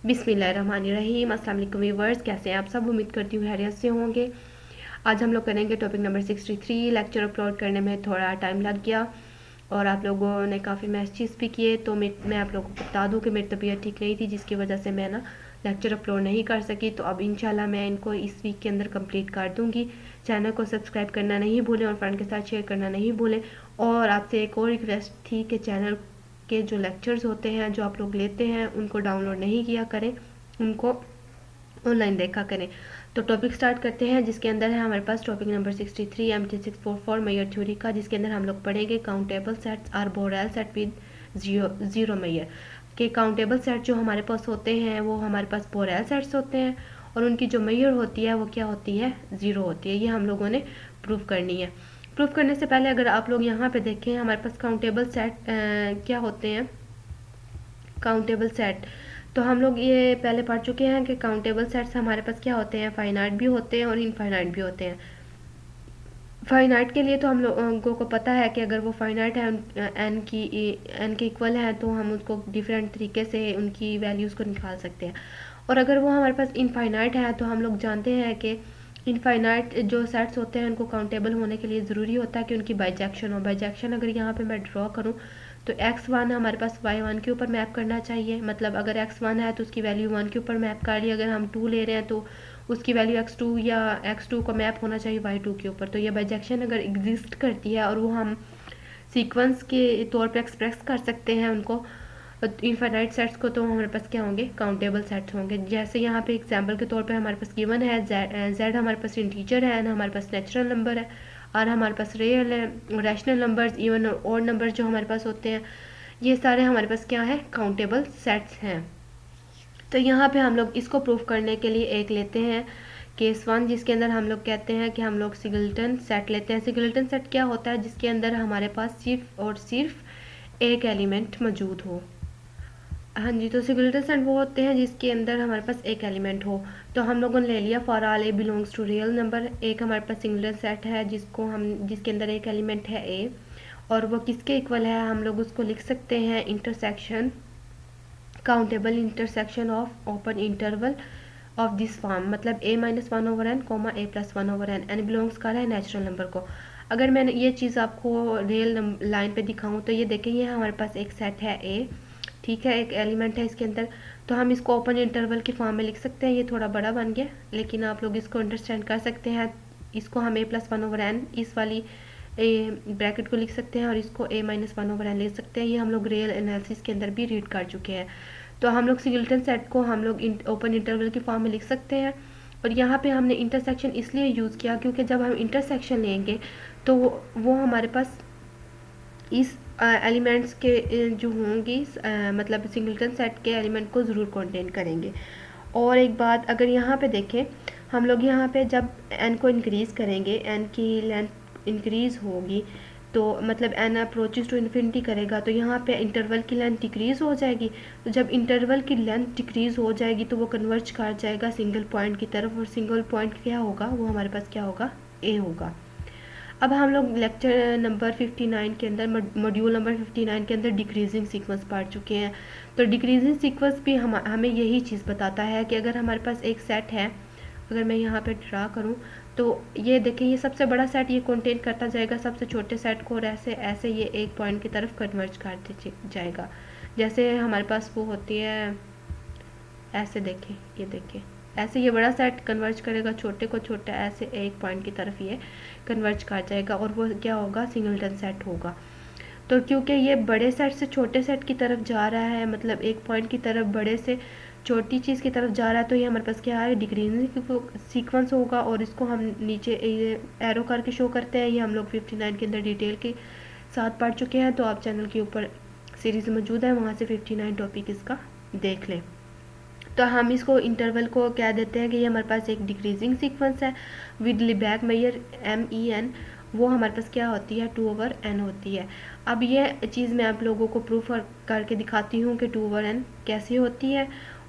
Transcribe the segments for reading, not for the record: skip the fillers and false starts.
बिस्मिल्लाहिर्रहमानिर्रहीम। अस्सलाम वालेकुम व्यूअर्स, कैसे हैं आप सब? उम्मीद करती हूँ खैरियत से होंगे। आज हम लोग करेंगे टॉपिक नंबर 63। लेक्चर अपलोड करने में थोड़ा टाइम लग गया और आप लोगों ने काफ़ी मैसेज भी किए, तो मैं आप लोगों को बता दूं कि मेरी तबीयत ठीक नहीं थी, जिसकी वजह से मैं ना लेक्चर अपलोड नहीं कर सकी। तो अब इंशाल्लाह मैं इनको इस वीक के अंदर कंप्लीट कर दूंगी। चैनल को सब्सक्राइब करना नहीं भूलें और फ्रेंड के साथ शेयर करना नहीं भूलें। और आपसे एक और रिक्वेस्ट थी कि चैनल के जो लेक्चर्स होते हैं जो आप लोग लेते हैं उनको डाउनलोड नहीं किया करें, उनको ऑनलाइन देखा करें। तो टॉपिक स्टार्ट करते हैं, जिसके अंदर है हमारे पास topic number 63 MT644 measure theory का, जिसके अंदर हम लोग पढ़ेंगे countable sets or Borel set with zero measure के। काउंटेबल सेट जो हमारे पास होते हैं वो हमारे पास बोरेल सेट्स होते हैं और उनकी जो मेयर होती है वो क्या होती है? ज़ीरो होती है। ये हम लोगों ने प्रूव करनी है। प्रूफ करने से पहले अगर आप लोग यहाँ पे देखें, हमारे पास काउंटेबल सेट क्या होते हैं। काउंटेबल सेट तो हम लोग ये पहले पढ़ चुके हैं कि काउंटेबल सेट्स हमारे पास क्या होते हैं, फाइनाइट भी होते हैं और इनफाइनाइट भी होते हैं। फाइनाइट के लिए तो हम लोगों को पता है कि अगर वो फाइनाइट है, एन के इक्वल है, तो हम उसको डिफरेंट तरीके से उनकी वैल्यूज़ को निकाल सकते हैं। और अगर वो हमारे पास इनफाइनाइट है तो हम लोग जानते हैं कि इनफाइनाइट जो सेट्स होते हैं उनको काउंटेबल होने के लिए ज़रूरी होता है कि उनकी बाइजेक्शन हो। बाइजेक्शन अगर यहाँ पे मैं ड्रॉ करूँ तो x1 हमारे पास y1 के ऊपर मैप करना चाहिए। मतलब अगर x1 है तो उसकी वैल्यू 1 के ऊपर मैप कर ली। अगर हम 2 ले रहे हैं तो उसकी वैल्यू x2 या x2 को मैप होना चाहिए y2 के ऊपर। तो ये बाइजेक्शन अगर एग्जिस्ट करती है और वो हम सीक्वेंस के तौर पर एक्सप्रेस कर सकते हैं उनको, इनफाइनाइट सेट्स को, तो हमारे पास क्या होंगे? काउंटेबल सेट्स होंगे। जैसे यहाँ पे एग्जांपल के तौर पे हमारे पास गिवन है z हमारे पास इंटीजर है, हमारे पास नेचुरल नंबर है, और हमारे पास रियल है, रैशनल नंबर्स, इवन और नंबर जो हमारे पास होते हैं, ये सारे हमारे पास क्या है? काउंटेबल सेट्स हैं। तो यहाँ पे हम लोग इसको प्रूफ करने के लिए एक लेते हैं केस 1, जिसके अंदर हम लोग कहते हैं कि हम लोग सिंगलटन सेट लेते हैं। सिंगलटन सेट क्या होता है? जिसके अंदर हमारे पास सिर्फ और सिर्फ एक एलिमेंट मौजूद हो। हाँ जी, तो सिंगलटन सेट वो होते हैं जिसके अंदर हमारे पास एक एलिमेंट हो। तो हम लोगों ने ले लिया for all A belongs to real number. एक हमारे पास सिंगलटन सेट है जिसके अंदर एक एलिमेंट है ए, और वो किसके इक्वल है? हम लोग उसको लिख सकते हैं intersection, countable intersection of open interval of this form. मतलब a-1/n coma a+1/n, N belongs कर है नेचुरल नंबर को। अगर मैंने ये चीज़ आपको रियल लाइन पे दिखाऊं तो ये देखें, ये हमारे पास एक सेट है ए, ठीक है, एक एलिमेंट है इसके अंदर। तो हम इसको ओपन इंटरवल की फॉर्म में लिख सकते हैं। ये थोड़ा बड़ा बन गया, लेकिन आप लोग इसको अंडरस्टैंड कर सकते हैं। इसको हम a+1/n इस वाली ब्रैकेट को लिख सकते हैं और इसको a-1/n लिख सकते हैं। ये हम लोग रियल एनालिसिस के अंदर भी रीड कर चुके हैं। तो हम लोग सिंगलटन सेट को हम लोग ओपन इंटरवल की फॉर्म में लिख सकते हैं। और यहाँ पे हमने इंटरसेक्शन इसलिए यूज़ किया क्योंकि जब हम इंटरसेक्शन लेंगे तो वो हमारे पास इस एलिमेंट्स के जो होंगी, मतलब सिंगलटन सेट के एलिमेंट को ज़रूर कंटेन करेंगे। और एक बात, अगर यहाँ पे देखें, हम लोग यहाँ पे जब n को इंक्रीज़ करेंगे, n की लेंथ इंक्रीज़ होगी, तो मतलब n अप्रोचेस टू इन्फिनिटी करेगा, तो यहाँ पे इंटरवल की लेंथ डिक्रीज़ हो जाएगी। तो जब इंटरवल की लेंथ डिक्रीज़ हो जाएगी तो वो कन्वर्ज कर जाएगा सिंगल पॉइंट की तरफ, और सिंगल पॉइंट क्या होगा? वो हमारे पास क्या होगा? a होगा। अब हम लोग लेक्चर नंबर 59 के अंदर, मॉड्यूल नंबर 59 के अंदर डिक्रीजिंग सीक्वेंस पढ़ चुके हैं। तो डिक्रीजिंग सीक्वेंस भी हमें यही चीज़ बताता है कि अगर हमारे पास एक सेट है, अगर मैं यहाँ पे ड्रा करूँ तो ये देखें, ये सबसे बड़ा सेट ये कंटेन करता जाएगा सबसे छोटे सेट को, और ऐसे ऐसे ये एक पॉइंट की तरफ कन्वर्ज करते जाएगा। जैसे हमारे पास वो होती है, ऐसे देखें, ये देखें, ऐसे ये बड़ा सेट कन्वर्ज करेगा छोटे को छोटा, ऐसे एक पॉइंट की तरफ ये कन्वर्ज कर जाएगा, और वो क्या होगा? सिंगलटन सेट होगा। तो क्योंकि ये बड़े सेट से छोटे सेट की तरफ जा रहा है, मतलब एक पॉइंट की तरफ बड़े से छोटी चीज़ की तरफ जा रहा है, तो ये हमारे पास क्या है? डिक्रीजिंग सीक्वेंस होगा। और इसको हम नीचे एरो करके शो करते हैं। ये हम लोग 59 के अंदर डिटेल के साथ पढ़ चुके हैं, तो आप चैनल के ऊपर सीरीज़ मौजूद है, वहाँ से 59 टॉपिक इसका देख लें। तो हम इसको इंटरवल को कह देते हैं कि ये हमारे पास एक डिक्रीजिंग सीक्वेंस है विद लिबैक मेयर MEN। वो हमारे पास क्या होती है? 2/n होती है। अब ये चीज़ मैं आप लोगों को प्रूफ करके दिखाती हूँ कि 2/n कैसे होती है।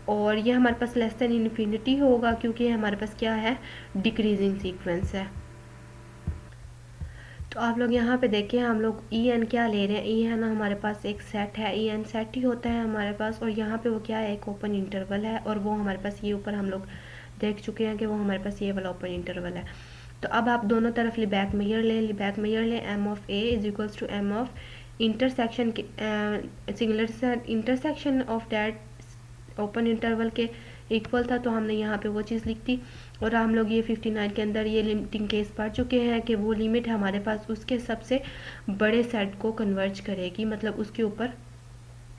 और ये हमारे पास लेस देन इन्फिनिटी होगा क्योंकि हमारे पास क्या है? डिक्रीजिंग सीक्वेंस है। तो आप लोग यहाँ पे देखिए हम लोग ई एन क्या ले रहे हैं। ई एन हमारे पास एक सेट है, ई एन सेट ही होता है हमारे पास, और यहाँ पे वो क्या है, एक ओपन इंटरवल है, और वो हमारे पास ये ऊपर हम लोग देख चुके हैं कि वो हमारे पास ये वाला ओपन इंटरवल है। तो अब आप दोनों तरफ लिबैक मेयर लें, लिबैक मेयर लें, M of A is equals to M of intersection singular intersection of that open interval के इक्वल था, तो हमने यहाँ पे वो चीज़ लिख दी। और हम लोग ये 59 के अंदर ये लिमिटिंग केस पढ़ चुके हैं कि वो लिमिट हमारे पास उसके सबसे बड़े सेट को कन्वर्ज करेगी, मतलब उसके ऊपर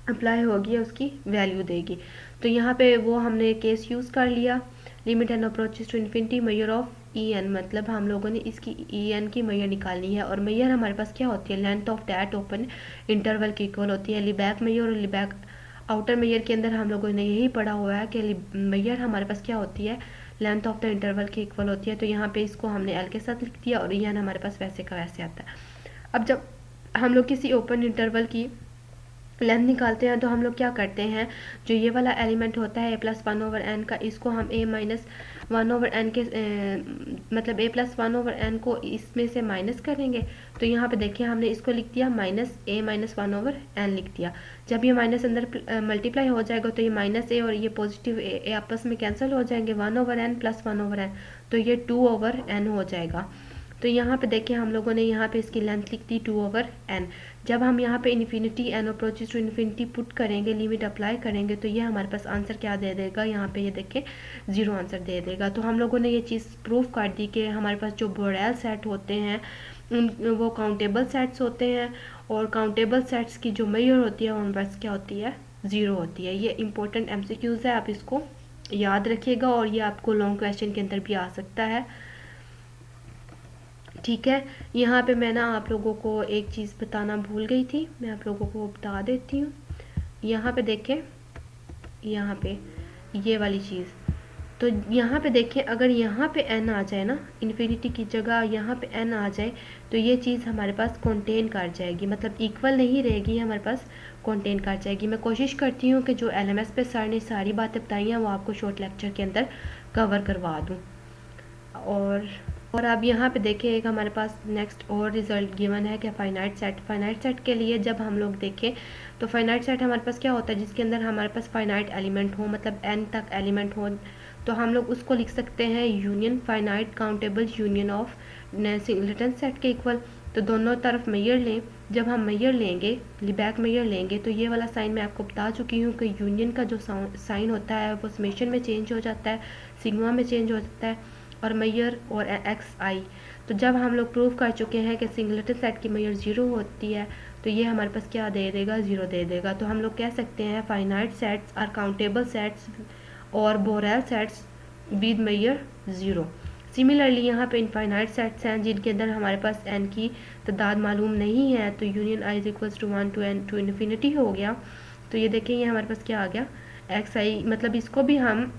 अप्लाई होगी, उसकी वैल्यू देगी। तो यहाँ पे वो हमने केस यूज़ कर लिया। Limit n approaches to infinity measure of E n, मतलब हम लोगों ने इसकी ई एन की मेजर निकालनी है, और मेजर हमारे पास क्या होती है, length of that open interval की इक्वल होती है। लिबैक मेजर और लिबैक आउटर मेजर के अंदर हम लोगों ने यही पढ़ा हुआ है कि मेजर हमारे पास क्या होती है, लेंथ ऑफ द इंटरवल की इक्वल होती है। तो यहाँ पे इसको हमने एल के साथ लिख दिया, और ई एन हमारे पास वैसे का वैसे आता है। अब जब हम लोग किसी ओपन इंटरवल की लेंथ निकालते हैं तो हम लोग क्या करते हैं, जो ये वाला एलिमेंट होता है a+1/n का, इसको हम a-1/n के मतलब a+1/n को इसमें से माइनस करेंगे। तो यहाँ पे देखिए हमने इसको लिख दिया -a-1/n लिख दिया। जब ये माइनस अंदर मल्टीप्लाई हो जाएगा तो ये -a और ये पॉजिटिव a आपस में कैंसिल हो जाएंगे, 1/n + 1/n, तो ये 2/n हो जाएगा। तो यहाँ पे देखिए हम लोगों ने यहाँ पे इसकी लेंथ लिख दी 2/n। जब हम यहाँ पे infinity n approaches to infinity put करेंगे, लिमिट अप्लाई करेंगे, तो ये हमारे पास आंसर क्या दे देगा, यहाँ पे ये देखें 0 आंसर दे देगा। तो हम लोगों ने ये चीज़ प्रूव कर दी कि हमारे पास जो बोरेल सेट होते हैं वो काउंटेबल सेट्स होते हैं, और काउंटेबल सेट्स की जो मेजर होती है वो हमारे पास क्या होती है, 0 होती है। ये इंपॉर्टेंट MCQs है, आप इसको याद रखिएगा, और ये आपको लॉन्ग क्वेश्चन के अंदर भी आ सकता है। ठीक है, यहाँ पे मैं ना आप लोगों को एक चीज़ बताना भूल गई थी, मैं आप लोगों को बता देती हूँ। यहाँ पे देखें, यहाँ पे ये वाली चीज़, तो यहाँ पे देखें अगर यहाँ पे n आ जाए ना, इन्फिनिटी की जगह यहाँ पे n आ जाए, तो ये चीज़ हमारे पास कंटेन कर जाएगी, मतलब इक्वल नहीं रहेगी, हमारे पास कंटेन कर जाएगी। मैं कोशिश करती हूँ कि जो LMS पे सर ने सारी बातें बताई हैं वो आपको शॉर्ट लेक्चर के अंदर कवर करवा दूँ। और अब यहाँ पे देखें एक हमारे पास नेक्स्ट और रिजल्ट गिवन है कि फाइनाइट सेट के लिए जब हम लोग देखें तो फाइनाइट सेट हमारे पास क्या होता है, जिसके अंदर हमारे पास फाइनाइट एलिमेंट हो, मतलब n तक एलिमेंट हो, तो हम लोग उसको लिख सकते हैं union, finite countable union of singleton set के इक्वल। तो दोनों तरफ मेजर लें, जब हम मेजर लेंगे, लिबैक मेजर लेंगे, तो ये वाला साइन मैं आपको बता चुकी हूँ कि यूनियन का जो साइन होता है वो समेशन में चेंज हो जाता है, सिग्मा में चेंज हो जाता है, और मेजर और xi। तो जब हम लोग प्रूव कर चुके हैं कि सिंगलेटन सेट की मेजर 0 होती है, तो ये हमारे पास क्या दे देगा, 0 दे देगा। तो हम लोग कह सकते हैं finite sets or countable sets और Borel sets with measure 0। Similarly यहाँ पे इनफाइनाइट सेट्स हैं जिनके अंदर हमारे पास n की तादाद मालूम नहीं है, तो union i is equals to 1 to n to infinity हो गया। तो ये देखें ये हमारे पास क्या आ गया, xi, मतलब इसको भी हम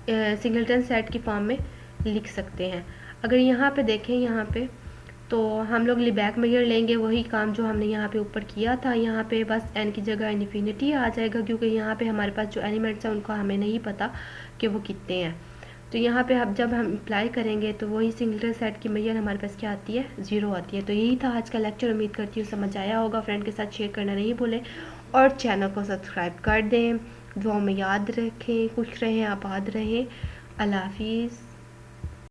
सिंगलटन सेट की फॉर्म में लिख सकते हैं। अगर यहाँ पे देखें, यहाँ पे तो हम लोग लिबैक मेजर लेंगे, वही काम जो हमने यहाँ पे ऊपर किया था। यहाँ पे बस n की जगह इन्फिनिटी आ जाएगा, क्योंकि यहाँ पे हमारे पास जो एलिमेंट्स हैं उनका हमें नहीं पता कि वो कितने हैं। तो यहाँ पे अब जब हम अप्लाई करेंगे तो वही सिंगलटन सेट की मेजर हमारे पास क्या आती है, 0 आती है। तो यही था आज का लेक्चर, उम्मीद करती हूँ समझ आया होगा। फ्रेंड के साथ शेयर करना नहीं भूलें, और चैनल को सब्सक्राइब कर दें। दुआओं में याद रखें, खुश रहें, आबाद रहें। अल्लाह हाफिज़।